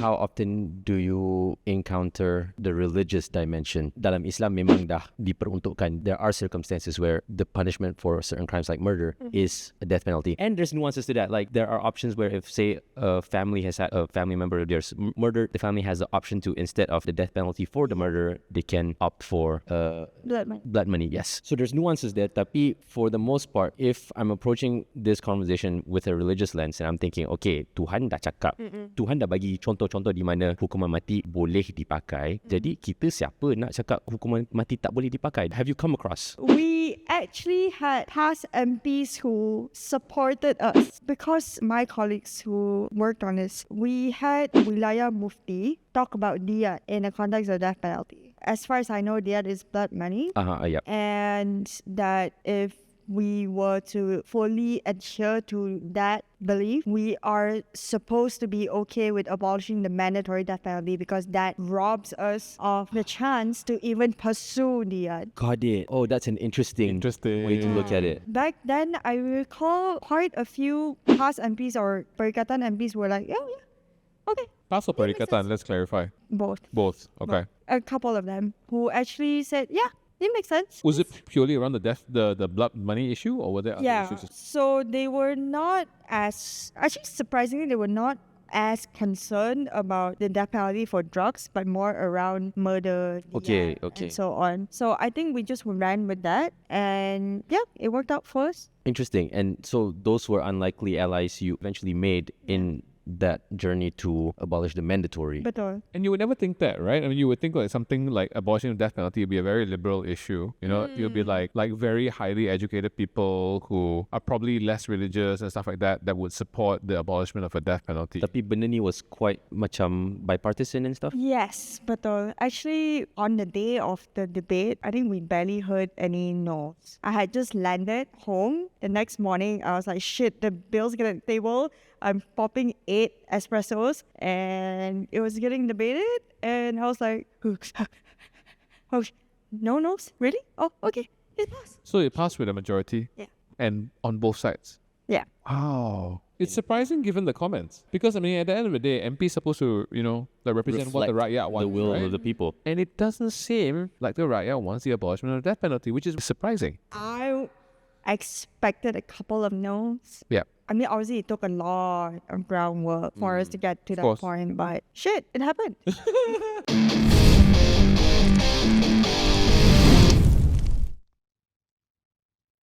how often do you encounter the religious dimension? Dalam Islam memang dah diperuntukkan. There are circumstances where the punishment for certain crimes like murder is a death penalty. And there's nuances to that. Like there are options where if, say, a family has had a family member of theirs murdered, the family has the option to, instead of the death penalty for the murderer, they can opt for blood money. Yes. So there's nuances there. Tapi for the most part, if I'm approaching this conversation with a religious lens and I'm thinking, okay, Tuhan dah cakap, Tuhan dah bagi contoh-contoh di mana hukuman mati boleh dipakai. Jadi kita siapa nak cakap hukuman mati tak boleh dipakai? Have you come across? We actually had past MPs who supported us because my colleagues who worked on this, we had Wilayah Mufti talk about diyat in the context of death penalty. As far as I know, diyat is blood money. Yep. And that if we were to fully adhere to that belief, we are supposed to be okay with abolishing the mandatory death penalty because that robs us of the chance to even pursue diyat. Got it. Oh, that's an interesting way to look at it. Back then, I recall quite a few past MPs or Perikatan MPs were like, yeah, okay. Past or Perikatan, let's clarify. Both. Okay. A couple of them who actually said, yeah, it makes sense. Was it purely around the blood money issue, or were there other issues? So they were not as, actually surprisingly, they were not as concerned about the death penalty for drugs, but more around murder, Okay. and so on. So I think we just ran with that, and yeah, it worked out for us. Interesting. And so those were unlikely allies you eventually made in that journey to abolish the mandatory. Betul. And you would never think that, right? I mean, you would think like something like abolishing the death penalty would be a very liberal issue. You know, it would be like very highly educated people who are probably less religious and stuff like that would support the abolishment of a death penalty. Tapi benda ni was quite macam bipartisan and stuff. Yes, betul. Actually, on the day of the debate, I think we barely heard any no's. I had just landed home. The next morning, I was like, shit, the bill's getting table. I'm popping 8 espressos and it was getting debated and I was like, oh, no no's? Really? Oh, okay. It passed. So it passed with a majority? Yeah. And on both sides? Yeah. Wow. It's surprising given the comments. Because, I mean, at the end of the day, MP's supposed to, you know, like represent what the rakyat wants. The will right? of the people. And it doesn't seem like the rakyat wants the abolishment of the death penalty, which is surprising. I expected a couple of no's. Yeah. I mean, obviously, it took a lot of groundwork for us to get to that point, but shit, it happened.